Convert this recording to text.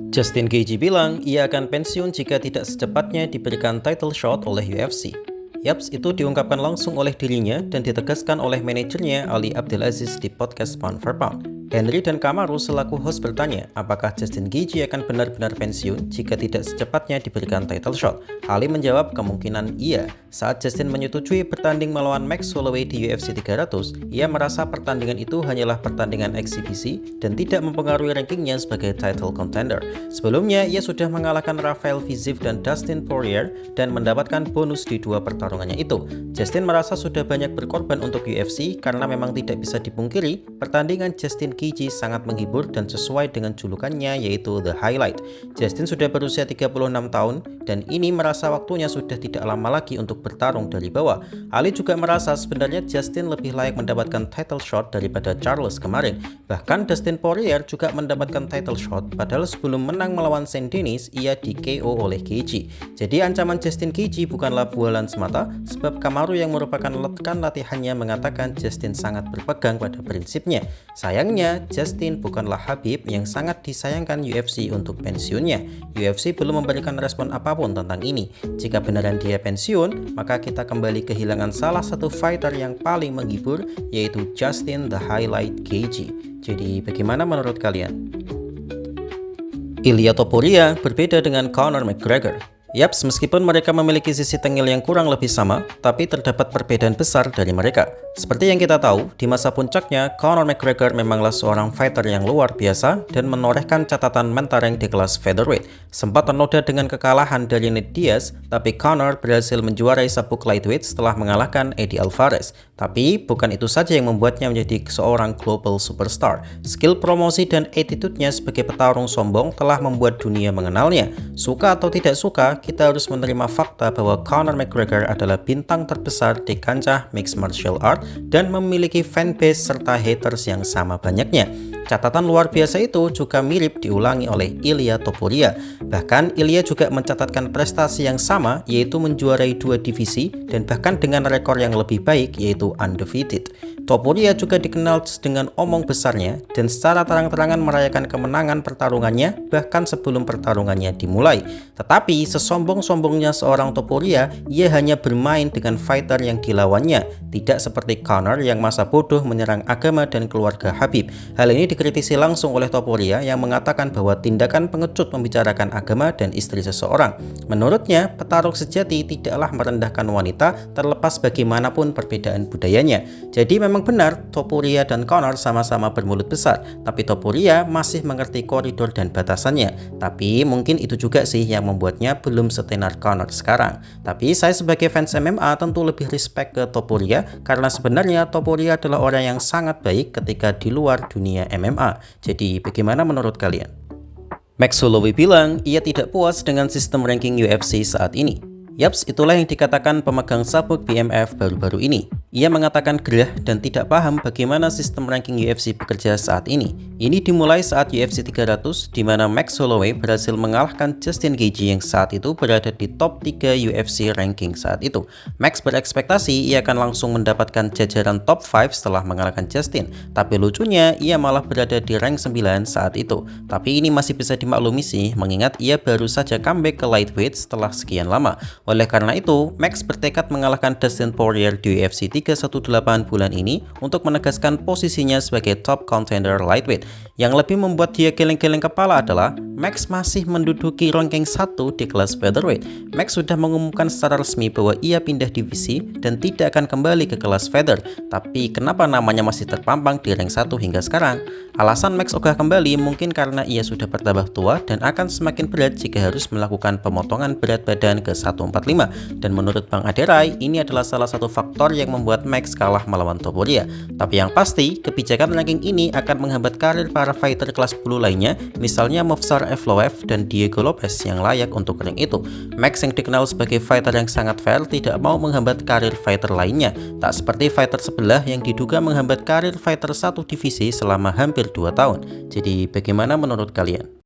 Justin Gaethje bilang ia akan pensiun jika tidak secepatnya diberikan title shot oleh UFC. Yaps, itu diungkapkan langsung oleh dirinya dan ditegaskan oleh manajernya Ali Abdelaziz di podcast Pound for Pound. Henry dan Kamaru selaku host bertanya apakah Justin Gaethje akan benar-benar pensiun jika tidak secepatnya diberikan title shot. Ali menjawab kemungkinan iya. Saat Justin menyetujui bertanding melawan Max Holloway di UFC 300, ia merasa pertandingan itu hanyalah pertandingan eksibisi dan tidak mempengaruhi rankingnya sebagai title contender. Sebelumnya, ia sudah mengalahkan Rafael Fiziev dan Dustin Poirier dan mendapatkan bonus di dua pertarungannya itu. Justin merasa sudah banyak berkorban untuk UFC karena memang tidak bisa dipungkiri pertandingan Justin Gaethje sangat menghibur dan sesuai dengan julukannya yaitu The Highlight. Justin sudah berusia 36 tahun dan ini merasa waktunya sudah tidak lama lagi untuk bertarung dari bawah. Ali juga merasa sebenarnya Justin lebih layak mendapatkan title shot daripada Charles kemarin. Bahkan Dustin Poirier juga mendapatkan title shot padahal sebelum menang melawan Saint Denis ia di KO oleh Gaethje. Jadi ancaman Justin Gaethje bukanlah bualan semata sebab Kamaru yang merupakan rekan latihannya mengatakan Justin sangat berpegang pada prinsipnya. Sayangnya Justin bukanlah Khabib yang sangat disayangkan UFC untuk pensiunnya. UFC belum memberikan respon apapun tentang ini. Jika beneran dia pensiun, maka kita kembali kehilangan salah satu fighter yang paling menghibur yaitu Justin The Highlight Gaethje. Jadi bagaimana menurut kalian? Ilia Topuria berbeda dengan Conor McGregor. Yaps, meskipun mereka memiliki sisi tengil yang kurang lebih sama, tapi terdapat perbedaan besar dari mereka. Seperti yang kita tahu, di masa puncaknya, Conor McGregor memanglah seorang fighter yang luar biasa dan menorehkan catatan mentereng di kelas featherweight. Sempat ternoda dengan kekalahan dari Nate Diaz, tapi Conor berhasil menjuarai sabuk lightweight setelah mengalahkan Eddie Alvarez. Tapi bukan itu saja yang membuatnya menjadi seorang global superstar. Skill promosi dan attitude-nya sebagai petarung sombong telah membuat dunia mengenalnya. Suka atau tidak suka, kita harus menerima fakta bahwa Conor McGregor adalah bintang terbesar di kancah mixed martial art dan memiliki fanbase serta haters yang sama banyaknya. Catatan luar biasa itu juga mirip diulangi oleh Ilia Topuria. Bahkan Ilia juga mencatatkan prestasi yang sama yaitu menjuarai dua divisi dan bahkan dengan rekor yang lebih baik yaitu undefeated. Topuria juga dikenal dengan omong besarnya dan secara terang-terangan merayakan kemenangan pertarungannya bahkan sebelum pertarungannya dimulai. Tetapi sesombong-sombongnya seorang Topuria, ia hanya bermain dengan fighter yang dilawannya, tidak seperti Conor yang masa bodoh menyerang agama dan keluarga Khabib. Hal ini dikritisi langsung oleh Topuria yang mengatakan bahwa tindakan pengecut membicarakan agama dan istri seseorang. Menurutnya, petarung sejati tidaklah merendahkan wanita terlepas bagaimanapun perbedaan budayanya. Jadi memang benar Topuria dan Conor sama-sama bermulut besar, tapi Topuria masih mengerti koridor dan batasannya. Tapi mungkin itu juga sih yang membuatnya belum setenar Conor sekarang. Tapi saya sebagai fans MMA tentu lebih respect ke Topuria karena sebenarnya Topuria adalah orang yang sangat baik ketika di luar dunia MMA. Jadi bagaimana menurut kalian? Max Holloway bilang ia tidak puas dengan sistem ranking UFC saat ini. Yaps, itulah yang dikatakan pemegang sabuk BMF baru-baru ini. Ia mengatakan gerah dan tidak paham bagaimana sistem ranking UFC bekerja saat ini. Ini dimulai saat UFC 300 di mana Max Holloway berhasil mengalahkan Justin Gaethje yang saat itu berada di top 3 UFC ranking saat itu. Max berekspektasi ia akan langsung mendapatkan jajaran top 5 setelah mengalahkan Justin. Tapi lucunya ia malah berada di rank 9 saat itu. Tapi ini masih bisa dimaklumi sih mengingat ia baru saja comeback ke lightweight setelah sekian lama. Oleh karena itu, Max bertekad mengalahkan Dustin Poirier di UFC 318 bulan ini untuk menegaskan posisinya sebagai top contender lightweight. Yang lebih membuat dia geleng-geleng kepala adalah Max masih menduduki ranking 1 di kelas featherweight. Max sudah mengumumkan secara resmi bahwa ia pindah divisi dan tidak akan kembali ke kelas feather. Tapi kenapa namanya masih terpampang di rank 1 hingga sekarang? Alasan Max ogah kembali mungkin karena ia sudah bertambah tua dan akan semakin berat jika harus melakukan pemotongan berat badan ke 145. Dan menurut Bang Aderai, ini adalah salah satu faktor yang membuat Max kalah melawan Topuria. Tapi yang pasti, kebijakan ranking ini akan menghambat karir para fighter kelas bulu lainnya, misalnya Movsar Evloev dan Diego Lopez yang layak untuk rank itu. Max yang dikenal sebagai fighter yang sangat fair tidak mau menghambat karir fighter lainnya, tak seperti fighter sebelah yang diduga menghambat karir fighter satu divisi selama hampir 2 tahun. Jadi bagaimana menurut kalian?